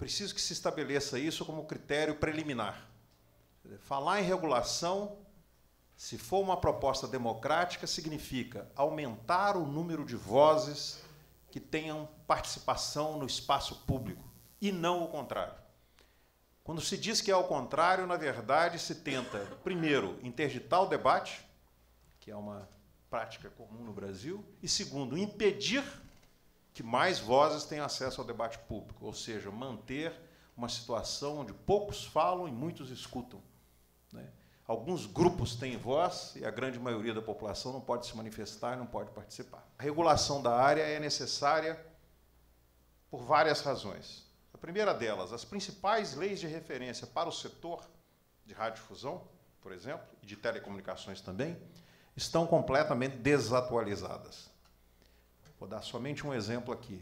preciso que se estabeleça isso como critério preliminar. Falar em regulação, se for uma proposta democrática, significa aumentar o número de vozes que tenham participação no espaço público, e não o contrário. Quando se diz que é o contrário, na verdade, se tenta, primeiro, interditar o debate, que é uma prática comum no Brasil, e, segundo, impedir que mais vozes tenham acesso ao debate público, ou seja, manter uma situação onde poucos falam e muitos escutam, né? Alguns grupos têm voz e a grande maioria da população não pode se manifestar e não pode participar. A regulação da área é necessária por várias razões. A primeira delas, as principais leis de referência para o setor de radiodifusão, por exemplo, e de telecomunicações também, estão completamente desatualizadas. Vou dar somente um exemplo aqui.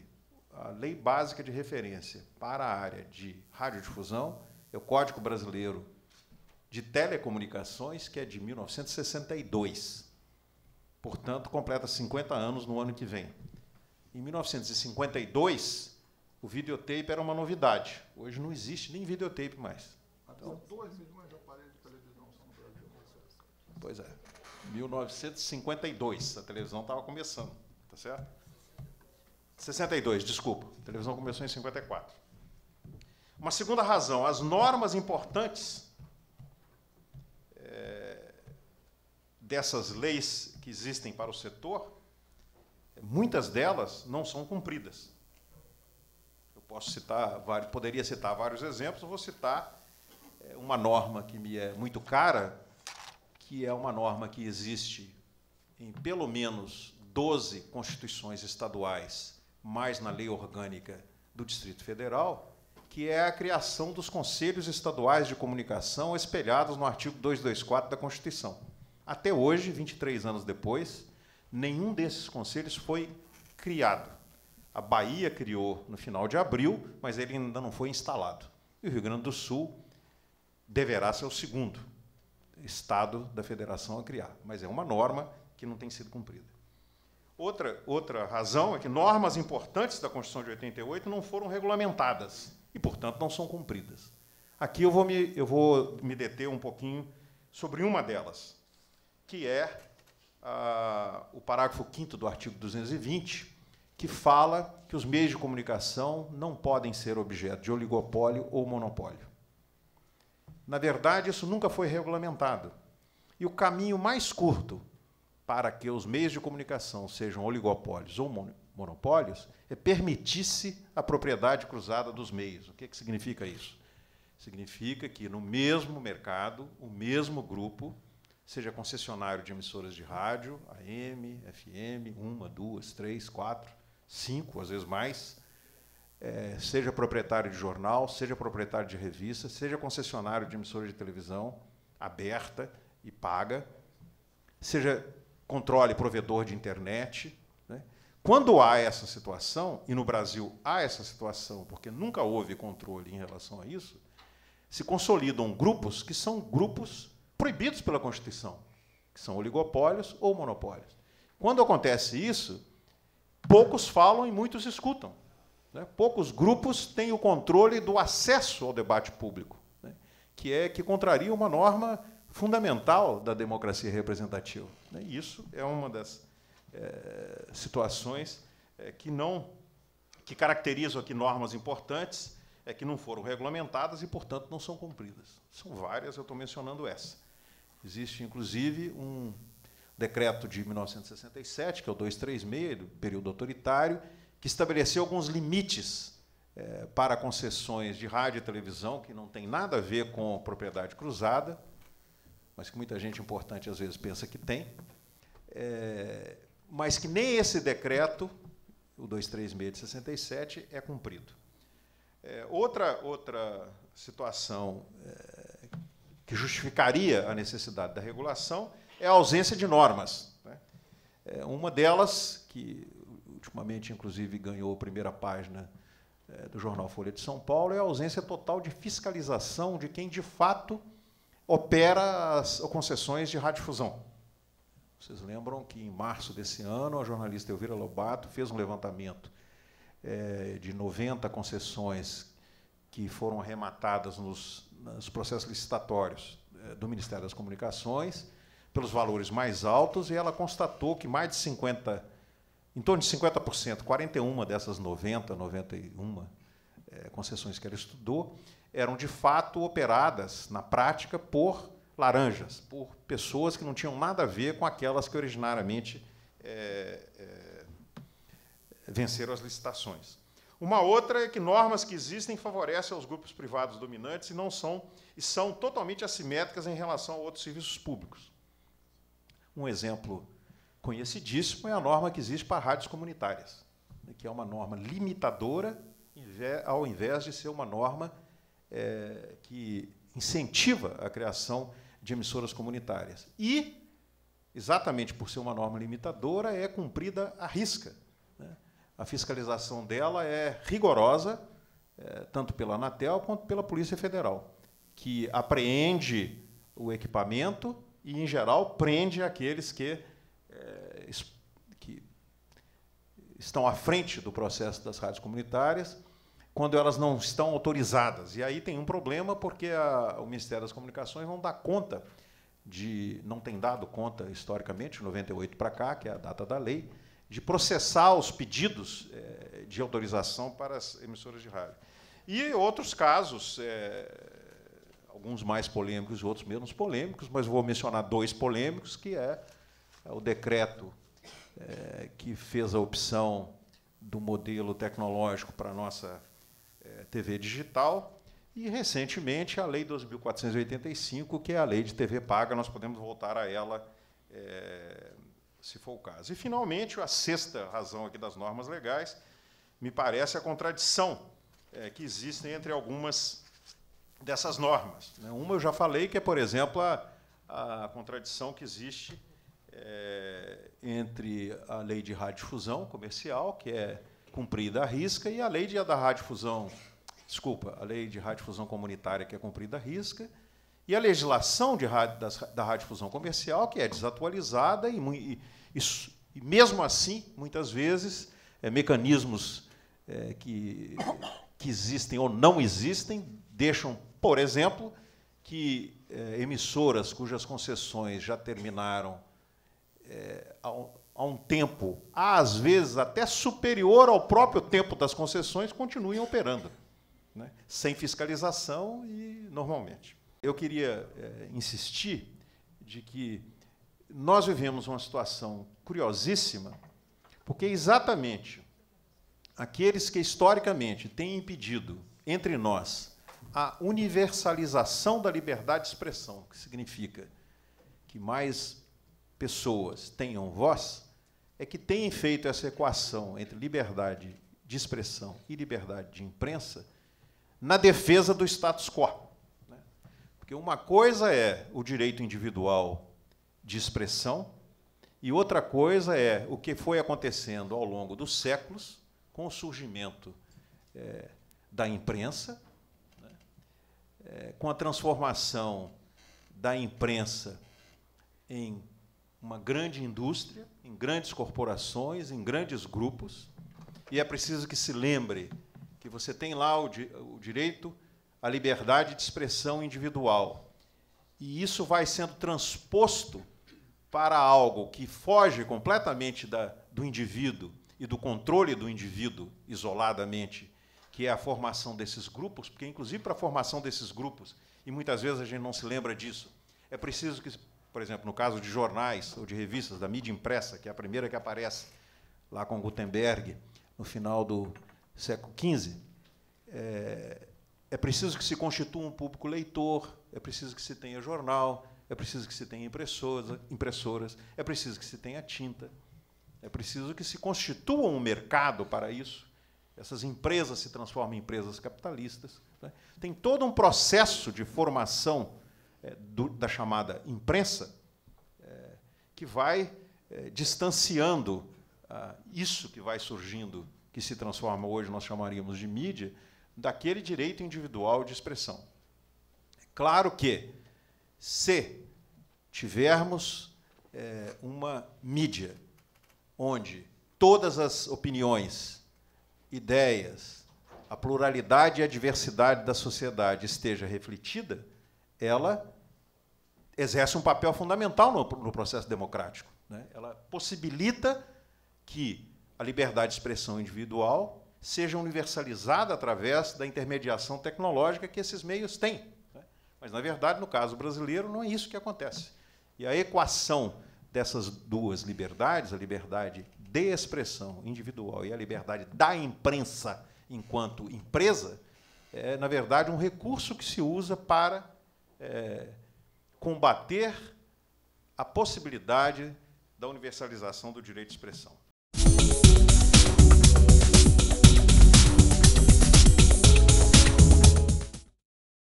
A lei básica de referência para a área de radiodifusão é o Código Brasileiro de Telecomunicações, que é de 1962. Portanto, completa 50 anos no ano que vem. Em 1952, o videotape era uma novidade. Hoje não existe nem videotape mais. Então, 2 milhões de aparelhos de televisão são no Brasil. Pois é. 1952, a televisão estava começando, tá certo? 62, desculpa. A televisão começou em 54. Uma segunda razão, as normas importantes dessas leis que existem para o setor, muitas delas não são cumpridas. Eu poderia citar vários exemplos, eu vou citar uma norma que me é muito cara, que é uma norma que existe em pelo menos 12 constituições estaduais, mais na lei orgânica do Distrito Federal, que é a criação dos conselhos estaduais de comunicação espelhados no artigo 224 da Constituição. Até hoje, 23 anos depois, nenhum desses conselhos foi criado. A Bahia criou no final de abril, mas ele ainda não foi instalado. E o Rio Grande do Sul deverá ser o segundo estado da federação a criar, mas é uma norma que não tem sido cumprida. Outra razão é que normas importantes da Constituição de 88 não foram regulamentadas e, portanto, não são cumpridas. Aqui eu vou me deter um pouquinho sobre uma delas, que é o parágrafo 5º do artigo 220, que fala que os meios de comunicação não podem ser objeto de oligopólio ou monopólio. Na verdade, isso nunca foi regulamentado. E o caminho mais curto para que os meios de comunicação sejam oligopólios ou monopólios é permitir-se a propriedade cruzada dos meios. O que significa isso? Significa que, no mesmo mercado, o mesmo grupo seja concessionário de emissoras de rádio, AM, FM, 1, 2, 3, 4, 5, às vezes mais, seja proprietário de jornal, seja proprietário de revista, seja concessionário de emissora de televisão aberta e paga, seja controle provedor de internet, né? Quando há essa situação, e no Brasil há essa situação, porque nunca houve controle em relação a isso, se consolidam grupos que são grupos proibidos pela Constituição, que são oligopólios ou monopólios. Quando acontece isso, poucos falam e muitos escutam, né? Poucos grupos têm o controle do acesso ao debate público, né? que contraria uma norma fundamental da democracia representativa, né? E isso é uma das situações que caracterizam aqui normas importantes, que não foram regulamentadas e, portanto, não são cumpridas. São várias, eu estou mencionando essa. Existe, inclusive, um decreto de 1967, que é o 236, do período autoritário, que estabeleceu alguns limites para concessões de rádio e televisão, que não tem nada a ver com propriedade cruzada, mas que muita gente importante, às vezes, pensa que tem, mas que nem esse decreto, o 236 de 67, é cumprido. Outra situação que justificaria a necessidade da regulação é a ausência de normas, né? Uma delas, que ultimamente, inclusive, ganhou a primeira página do jornal Folha de São Paulo, é a ausência total de fiscalização de quem, de fato, opera as concessões de radiodifusão. Vocês lembram que, em março desse ano, a jornalista Elvira Lobato fez um levantamento de 90 concessões que foram arrematadas nos processos licitatórios do Ministério das Comunicações, pelos valores mais altos, e ela constatou que mais de 50%, em torno de 50%, 41 dessas 91 concessões que ela estudou, eram, de fato, operadas, na prática, por laranjas, por pessoas que não tinham nada a ver com aquelas que originariamente venceram as licitações. Uma outra é que normas que existem favorecem aos grupos privados dominantes e são totalmente assimétricas em relação a outros serviços públicos. Um exemplo conhecidíssimo é a norma que existe para rádios comunitárias, que é uma norma limitadora, ao invés de ser uma norma que incentiva a criação de emissoras comunitárias. E, exatamente por ser uma norma limitadora, é cumprida à risca, né? A fiscalização dela é rigorosa, tanto pela Anatel quanto pela Polícia Federal, que apreende o equipamento e, em geral, prende aqueles que estão à frente do processo das rádios comunitárias, quando elas não estão autorizadas. E aí tem um problema, porque o Ministério das Comunicações não tem dado conta, historicamente, de 98 para cá, que é a data da lei, de processar os pedidos de autorização para as emissoras de rádio. E outros casos, alguns mais polêmicos e outros menos polêmicos, mas vou mencionar dois polêmicos, que é o decreto que fez a opção do modelo tecnológico para a nossa TV digital, e, recentemente, a Lei 2.485, que é a lei de TV paga. Nós podemos voltar a ela, se for o caso. E, finalmente, a sexta razão aqui das normas legais me parece a contradição que existe entre algumas dessas normas. Uma eu já falei, que é, por exemplo, a contradição que existe entre a lei de radiodifusão comercial, que é cumprida à risca, e a lei da radiodifusão, a lei de radiodifusão comunitária, que é cumprida à risca, e a legislação da radiodifusão comercial, que é desatualizada e mesmo assim, muitas vezes, mecanismos que existem ou não existem deixam, por exemplo, que emissoras cujas concessões já terminaram há um tempo, às vezes até superior ao próprio tempo das concessões, continuem operando, né, sem fiscalização e normalmente. Eu queria insistir de que nós vivemos uma situação curiosíssima, porque exatamente aqueles que historicamente têm impedido entre nós a universalização da liberdade de expressão, que significa que mais pessoas tenham voz, é que têm feito essa equação entre liberdade de expressão e liberdade de imprensa na defesa do status quo. Porque uma coisa é o direito individual de expressão e outra coisa é o que foi acontecendo ao longo dos séculos com o surgimento da imprensa, com a transformação da imprensa em uma grande indústria, em grandes corporações, em grandes grupos, e é preciso que se lembre que você tem lá o direito à liberdade de expressão individual, e isso vai sendo transposto para algo que foge completamente do indivíduo e do controle do indivíduo isoladamente, que é a formação desses grupos, porque, inclusive, para a formação desses grupos, e muitas vezes a gente não se lembra disso, é preciso que, por exemplo, no caso de jornais ou de revistas da mídia impressa, que é a primeira que aparece lá com Gutenberg, no final do século XV, é preciso que se constitua um público leitor, é preciso que se tenha jornal, é preciso que se tenha impressoras, é preciso que se tenha tinta, é preciso que se constitua um mercado para isso, essas empresas se transformam em empresas capitalistas, né? Tem todo um processo de formação da chamada imprensa que vai distanciando isso que vai surgindo, que se transforma hoje, nós chamaríamos de mídia, daquele direito individual de expressão. Claro que, se tivermos uma mídia onde todas as opiniões, ideias a pluralidade e a diversidade da sociedade esteja refletida, ela exerce um papel fundamental no processo democrático, né? Ela possibilita que a liberdade de expressão individual seja universalizada através da intermediação tecnológica que esses meios têm, né? Mas, na verdade, no caso brasileiro, não é isso que acontece. E a equação dessas duas liberdades, a liberdade de expressão individual e a liberdade da imprensa enquanto empresa, é, na verdade, um recurso que se usa para combater a possibilidade da universalização do direito de expressão.